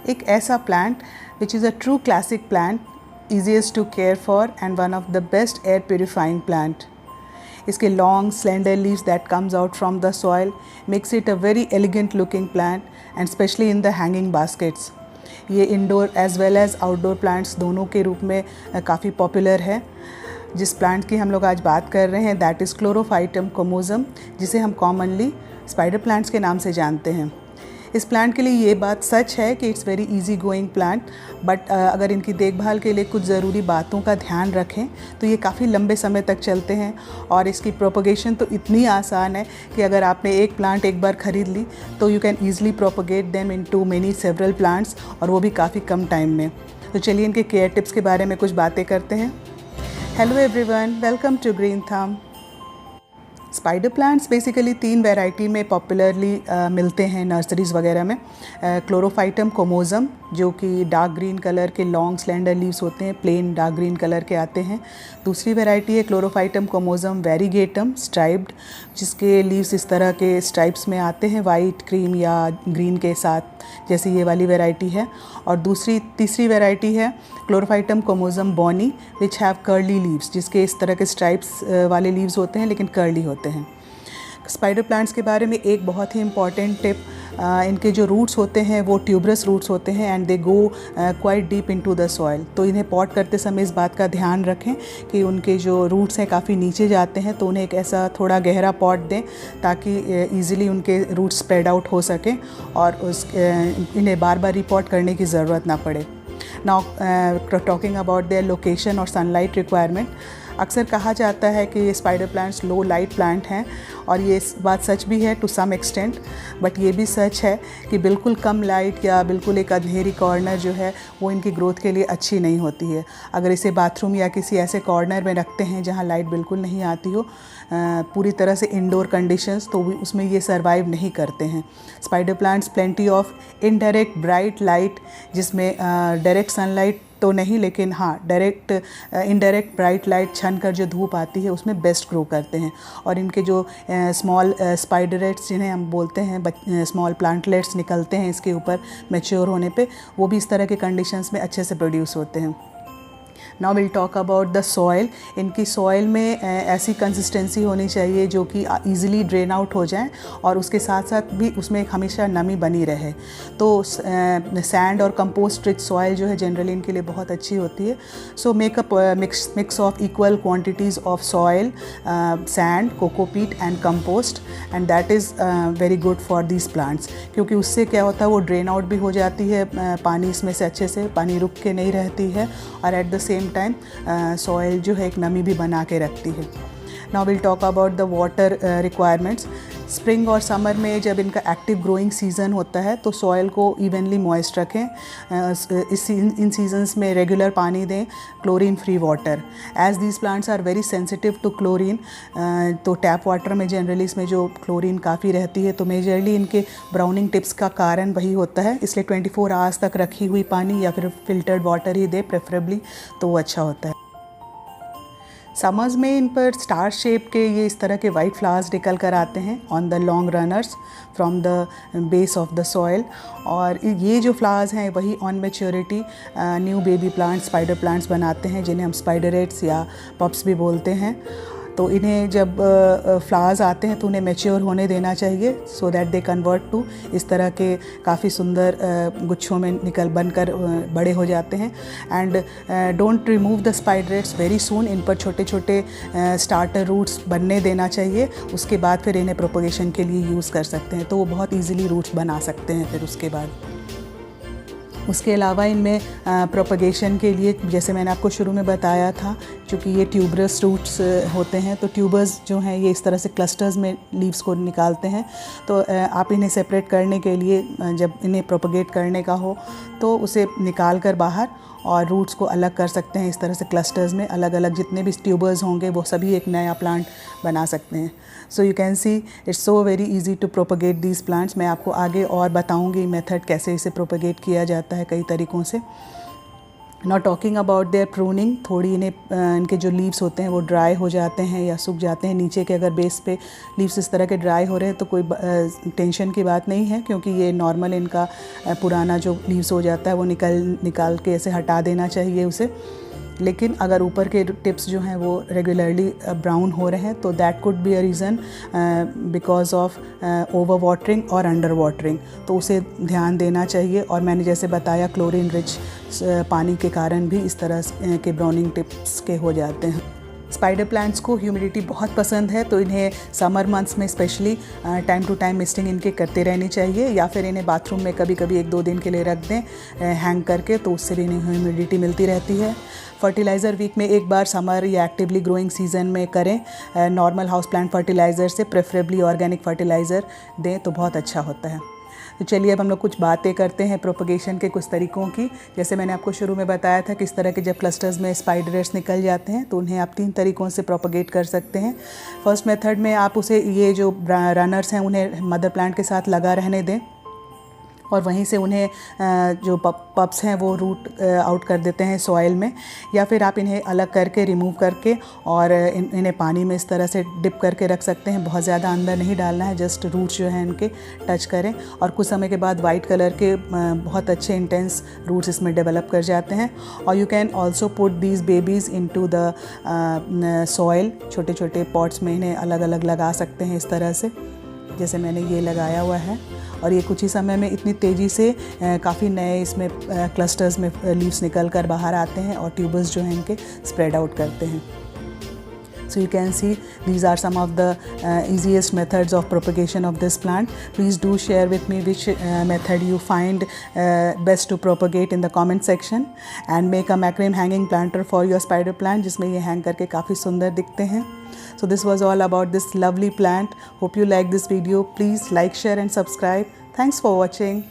एक ऐसा plant which is a true classic plant, easiest to care for and one of the best air purifying plant. इसके long slender leaves that comes out from the soil makes it a very elegant looking plant and especially in the hanging baskets. ये indoor as well as outdoor plants दोनों के रूप में काफ़ी popular है। जिस plant की हम लोग आज बात कर रहे हैं दैट इज़ क्लोरोफाइटम कोमोसम, जिसे हम कॉमनली स्पाइडर प्लांट्स के नाम से जानते हैं। इस प्लांट के लिए ये बात सच है कि it's very easy going plant, but अगर इनकी देखभाल के लिए कुछ ज़रूरी बातों का ध्यान रखें तो ये काफ़ी लंबे समय तक चलते हैं। और इसकी प्रोपगेशन तो इतनी आसान है कि अगर आपने एक प्लांट एक बार ख़रीद ली तो you can easily propagate them into many several plants, और वो भी काफ़ी कम टाइम में। तो चलिए इनके केयर टिप्स के बारे में कुछ बातें करते हैं। Hello everyone, welcome to green thumb. Spider plants basically 3 variety में पॉपुलरली मिलते हैं नर्सरीज़ वगैरह में। क्लोरोफाइटम कोमोसम, जो कि डार्क ग्रीन कलर के लॉन्ग स्लेंडर लीव्स होते हैं, प्लेन डार्क ग्रीन कलर के आते हैं। दूसरी वैरायटी है क्लोरोफाइटम कोमोसम वेरीगेटम स्ट्राइप्ड, जिसके लीव्स इस तरह के स्ट्राइप्स में आते हैं, वाइट, क्रीम या ग्रीन के साथ, जैसे ये वाली वैरायटी है। और तीसरी वैरायटी है chlorophytum comosum bonnie which have curly leaves, जिसके इस तरह के स्ट्राइप्स वाले लीव्स होते हैं लेकिन कर्ली होते हैं। स्पाइडर प्लांट्स के बारे में एक बहुत ही इम्पॉर्टेंट टिप, इनके जो रूट्स होते हैं वो ट्यूबरस रूट्स होते हैं and they go quite deep into the soil. तो इन्हें पॉट करते समय इस बात का ध्यान रखें कि उनके जो रूट्स हैं काफ़ी नीचे जाते हैं, तो उन्हें एक ऐसा थोड़ा गहरा पॉट दें ताकि ईज़िली उनके रूट्स स्प्रेड आउट हो सकें और इन्हें बार बार रिपॉट करने की ज़रूरत ना पड़े। Now talking about their location और सनलाइट रिक्वायरमेंट, अक्सर कहा जाता है कि ये स्पाइडर प्लांट्स लो लाइट प्लांट हैं, और ये बात सच भी है टू सम एक्सटेंट, बट ये भी सच है कि बिल्कुल कम लाइट या बिल्कुल एक अंधेरी कॉर्नर जो है वो इनकी ग्रोथ के लिए अच्छी नहीं होती है। अगर इसे बाथरूम या किसी ऐसे कॉर्नर में रखते हैं जहाँ लाइट बिल्कुल नहीं आती हो, पूरी तरह से इंडोर कंडीशंस, तो भी उसमें ये सर्वाइव नहीं करते हैं। Spider plants plenty of indirect bright light, जिसमें डायरेक्ट सनलाइट तो नहीं लेकिन हाँ डायरेक्ट इनडायरेक्ट ब्राइट लाइट छन कर जो धूप आती है उसमें बेस्ट ग्रो करते हैं। और इनके जो स्मॉल स्पाइडरेट्स जिन्हें हम बोलते हैं, स्मॉल प्लांटलेट्स निकलते हैं इसके ऊपर मैच्योर होने पे, वो भी इस तरह के कंडीशंस में अच्छे से प्रोड्यूस होते हैं। Now will talk about the soil. इनकी सॉइल में ऐसी कंसिस्टेंसी होनी चाहिए जो कि ईज़िली ड्रेन आउट हो जाए और उसके साथ साथ भी उसमें हमेशा नमी बनी रहे। तो सैंड और कंपोस्ट रिच सॉइल जो है जनरली इनके लिए बहुत अच्छी होती है। So make a mix of equal quantities of soil, sand, cocopeat and compost, and that is very good for these plants, क्योंकि उससे क्या होता है वो ड्रेन आउट भी हो जाती है, पानी इसमें से अच्छे से पानी रुक के नहीं रहती है, और at the same time soil जो है एक नमी भी बना के रखती है। Now will talk about the water requirements. Spring और समर में जब इनका एक्टिव ग्रोइंग सीज़न होता है तो सॉइल को इवनली मॉइस्ट रखें। इन सीजन्स में रेगुलर पानी दें, chlorine free water, as these plants are very sensitive to chlorine. तो टैप वाटर में जनरली इसमें जो क्लोरीन काफ़ी रहती है, तो मेजरली इनके ब्राउनिंग टिप्स का कारण वही होता है, इसलिए 24 आवर्स तक रखी हुई पानी या फिर फिल्टर्ड वाटर ही दे प्रेफरेबली, तो वो अच्छा होता है। समर्स में इन पर स्टार शेप के ये इस तरह के वाइट फ्लावर्स निकल कर आते हैं on the long runners from the base of the soil, और ये जो फ्लावर्स हैं वही on maturity new baby plants, spider plants बनाते हैं, जिन्हें हम स्पाइडरेट्स या पप्स भी बोलते हैं। तो इन्हें जब फ्लावर्स आते हैं तो उन्हें मैच्योर होने देना चाहिए, so that they convert to इस तरह के काफ़ी सुंदर गुच्छों में बनकर बड़े हो जाते हैं। And don't remove the spiderettes very soon. इन पर छोटे छोटे स्टार्टर रूट्स बनने देना चाहिए, उसके बाद फिर इन्हें प्रोपगेशन के लिए यूज़ कर सकते हैं, तो वो बहुत ईजिली रूट्स बना सकते हैं फिर उसके बाद। उसके अलावा इनमें प्रोपगेशन के लिए, जैसे मैंने आपको शुरू में बताया था, चूँकि ये ट्यूबरस रूट्स होते हैं, तो ट्यूबर्स जो हैं ये इस तरह से क्लस्टर्स में लीव्स को निकालते हैं। तो आप इन्हें सेपरेट करने के लिए, जब इन्हें प्रोपगेट करने का हो तो उसे निकाल कर बाहर और रूट्स को अलग कर सकते हैं। इस तरह से क्लस्टर्स में अलग अलग जितने भी ट्यूबर्स होंगे वो सभी एक नया प्लांट बना सकते हैं। So you can see it's so very easy to propagate these plants. मैं आपको आगे और बताऊंगी मेथड कैसे इसे प्रोपगेट किया जाता है कई तरीक़ों से। Not talking about their pruning, थोड़ी इनके जो लीव्स होते हैं वो ड्राई हो जाते हैं या सूख जाते हैं। नीचे के अगर बेस पे लीव्स इस तरह के ड्राई हो रहे हैं तो कोई टेंशन की बात नहीं है, क्योंकि ये नॉर्मल इनका पुराना जो लीव्स हो जाता है वो निकाल के ऐसे हटा देना चाहिए उसे। लेकिन अगर ऊपर के टिप्स जो हैं वो रेगुलरली ब्राउन हो रहे हैं तो that could be a reason because of over watering और अंडर वाटरिंग, तो उसे ध्यान देना चाहिए। और मैंने जैसे बताया क्लोरीन रिच पानी के कारण भी इस तरह के ब्राउनिंग टिप्स के हो जाते हैं। स्पाइडर प्लांट्स को ह्यूमिडिटी बहुत पसंद है, तो इन्हें समर मंथ्स में especially time to time misting इनके करते रहनी चाहिए, या फिर इन्हें बाथरूम में कभी कभी 1-2 दिन के लिए रख दें हैंग करके, तो उससे भी इन्हें ह्यूमिडिटी मिलती रहती है। फर्टिलाइज़र वीक में एक बार समर या एक्टिवली ग्रोइंग सीजन में करें। नॉर्मल हाउस प्लांट फर्टिलाइज़र से प्रेफरेबली ऑर्गेनिक फर्टिलाइज़र दें तो बहुत अच्छा होता है। तो चलिए अब हम लोग कुछ बातें करते हैं प्रोपगेशन के कुछ तरीक़ों की। जैसे मैंने आपको शुरू में बताया था किस तरह के जब क्लस्टर्स में स्पाइडर्स निकल जाते हैं तो उन्हें आप 3 तरीक़ों से प्रोपगेट कर सकते हैं। फर्स्ट मेथड में आप उसे ये जो रनर्स हैं उन्हें मदर प्लांट के साथ लगा रहने दें और वहीं से उन्हें जो पप्स हैं वो रूट आउट कर देते हैं सॉइल में, या फिर आप इन्हें अलग करके रिमूव करके और इन्हें पानी में इस तरह से डिप करके रख सकते हैं। बहुत ज़्यादा अंदर नहीं डालना है, जस्ट रूट्स जो हैं इनके टच करें और कुछ समय के बाद वाइट कलर के बहुत अच्छे इंटेंस रूट्स इसमें डेवलप कर जाते हैं। और you can also put these babies into the soil, छोटे छोटे पॉट्स में इन्हें अलग अलग लगा सकते हैं इस तरह से, जैसे मैंने ये लगाया हुआ है। और ये कुछ ही समय में इतनी तेज़ी से काफ़ी नए इसमें क्लस्टर्स में लीव्स निकल कर बाहर आते हैं और ट्यूबर्स जो हैं इनके स्प्रेड आउट करते हैं। So you can see these are some of the easiest methods of propagation of this plant. Please do share with me which method you find best to propagate in the comment section, and make a macrame hanging planter for your spider plant जिसमें ये hang करके काफ़ी सुंदर दिखते हैं। So this was all about this lovely plant. Hope you like this video. Please like, share and subscribe. Thanks for watching.